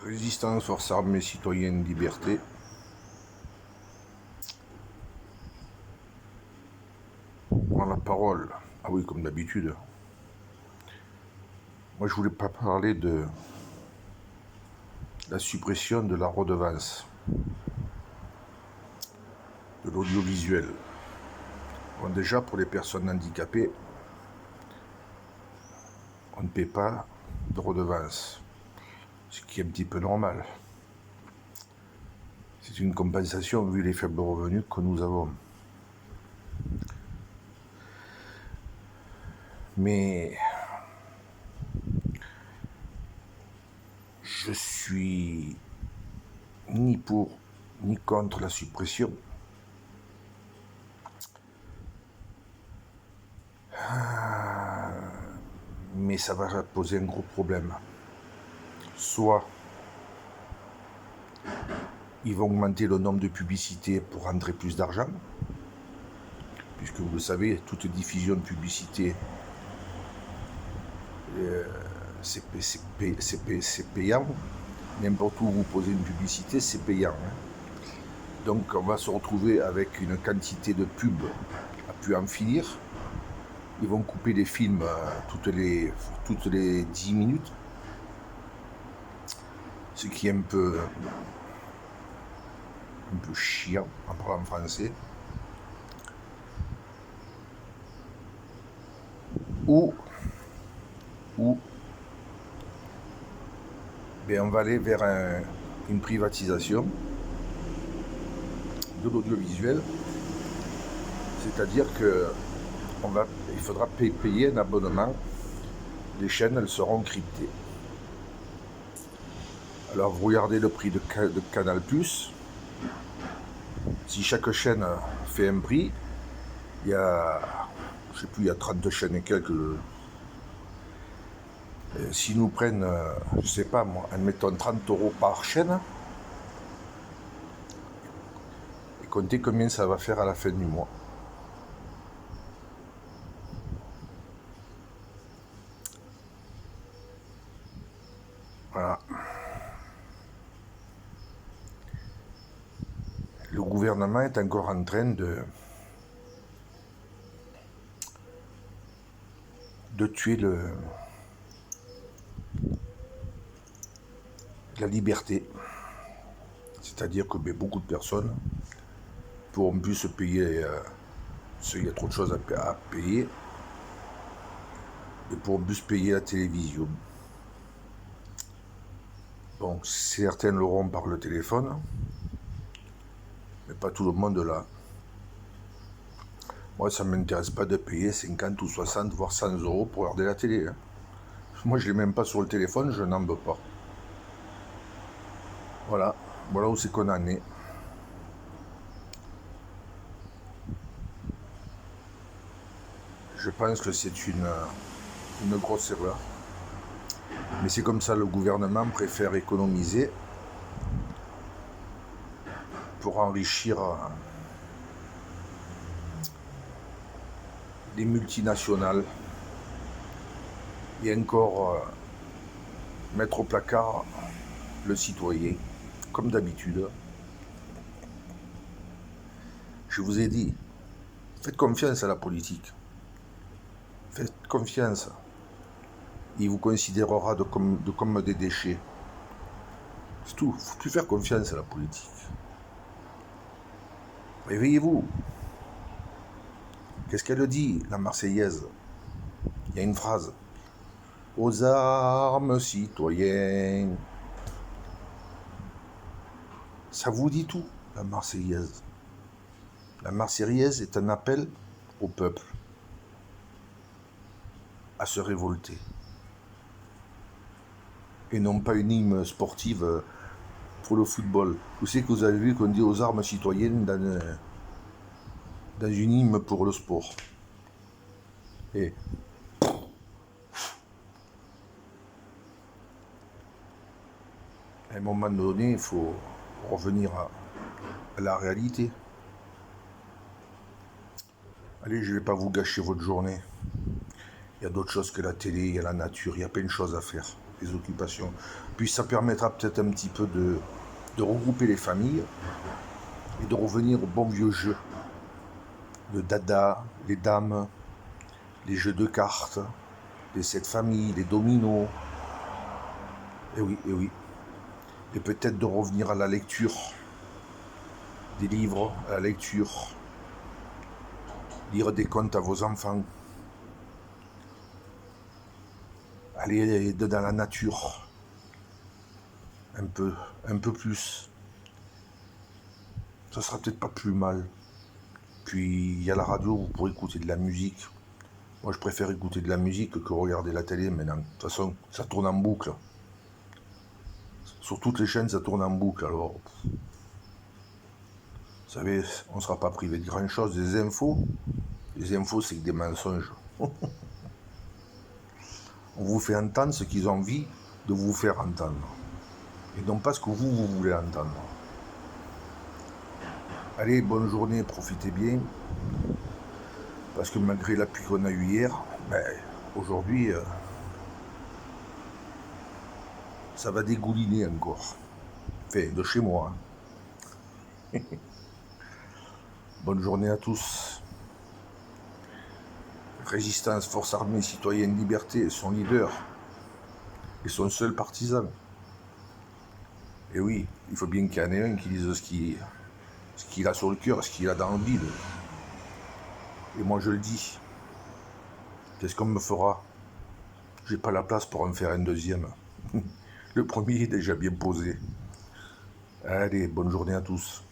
Résistance, forces armées, citoyennes, liberté. Prends la parole. Ah oui, comme d'habitude. Moi, je voulais pas parler de la suppression de la redevance de l'audiovisuel. Bon, déjà, pour les personnes handicapées, on ne paie pas de redevance, ce qui est un petit peu normal. C'est une compensation vu les faibles revenus que nous avons. Mais je suis ni pour ni contre la suppression. Mais ça va poser un gros problème. Soit ils vont augmenter le nombre de publicités pour rentrer plus d'argent, puisque vous le savez, toute diffusion de publicité, c'est payant. N'importe où vous posez une publicité, c'est payant. Donc on va se retrouver avec une quantité de pubs à plus en finir. Ils vont couper les films toutes les 10 minutes, ce qui est un peu chiant en parlant français. Ou on va aller vers une privatisation de l'audiovisuel, c'est-à-dire qu'il faudra payer un abonnement, les chaînes elles seront cryptées. Alors vous regardez le prix de Canal+, si chaque chaîne fait un prix, il y a, je sais plus, il y a 30 chaînes et quelques. S'ils nous prennent, je sais pas moi, admettons 30 € par chaîne, et comptez combien ça va faire à la fin du mois. Voilà. Le gouvernement est encore en train de tuer la liberté. C'est-à-dire que beaucoup de personnes pourront plus se payer, il y a trop de choses à payer, et pourront plus payer la télévision. Bon, certains l'auront par le téléphone, mais pas tout le monde là. Moi, ça ne m'intéresse pas de payer 50 ou 60, voire 100 € pour regarder la télé. Moi, je ne l'ai même pas sur le téléphone, je n'en veux pas. Voilà où c'est qu'on en est. Je pense que c'est une grosse erreur. Mais c'est comme ça, le gouvernement préfère économiser pour enrichir les multinationales et encore mettre au placard le citoyen, comme d'habitude. Je vous ai dit, faites confiance à la politique. Faites confiance. Il vous considérera comme des déchets. C'est tout. Il ne faut plus faire confiance à la politique. Réveillez-vous. Qu'est-ce qu'elle dit, la Marseillaise? Il y a une phrase. Aux armes, citoyens. Ça vous dit tout, la Marseillaise. La Marseillaise est un appel au peuple à se révolter. Et non pas une hymne sportive pour le football. Vous savez que vous avez vu qu'on dit aux armes citoyennes dans une hymne pour le sport. Et à un moment donné, il faut revenir à la réalité. Allez, je ne vais pas vous gâcher votre journée. Il y a d'autres choses que la télé, il y a la nature, il y a plein de choses à faire. les occupations. Puis ça permettra peut-être un petit peu de regrouper les familles et de revenir au bon vieux jeu. Le dada, les dames, les jeux de cartes, les 7 familles, les dominos. Et oui, et oui. Et peut-être de revenir à la lecture, des livres, à la lecture, lire des contes à vos enfants, aller dans la nature, un peu plus. Ça sera peut-être pas plus mal. Puis il y a la radio, vous pourrez écouter de la musique. Moi je préfère écouter de la musique que regarder la télé maintenant. De toute façon, ça tourne en boucle. Sur toutes les chaînes, ça tourne en boucle. Alors, vous savez, on ne sera pas privé de grand-chose. Des infos, les infos, c'est que des mensonges. On vous fait entendre ce qu'ils ont envie de vous faire entendre. Et non pas ce que vous voulez entendre. Allez, bonne journée, profitez bien. Parce que malgré la pluie qu'on a eue hier, aujourd'hui, ça va dégouliner encore. Enfin, de chez moi. Bonne journée à tous. Résistance, force armée, citoyenne, liberté, son leader et son seul partisan. Et oui, il faut bien qu'il y en ait un qui dise ce qu'il a sur le cœur, ce qu'il a dans le bide. Et moi je le dis. Qu'est-ce qu'on me fera? J'ai pas la place pour en faire un deuxième. Le premier est déjà bien posé. Allez, bonne journée à tous.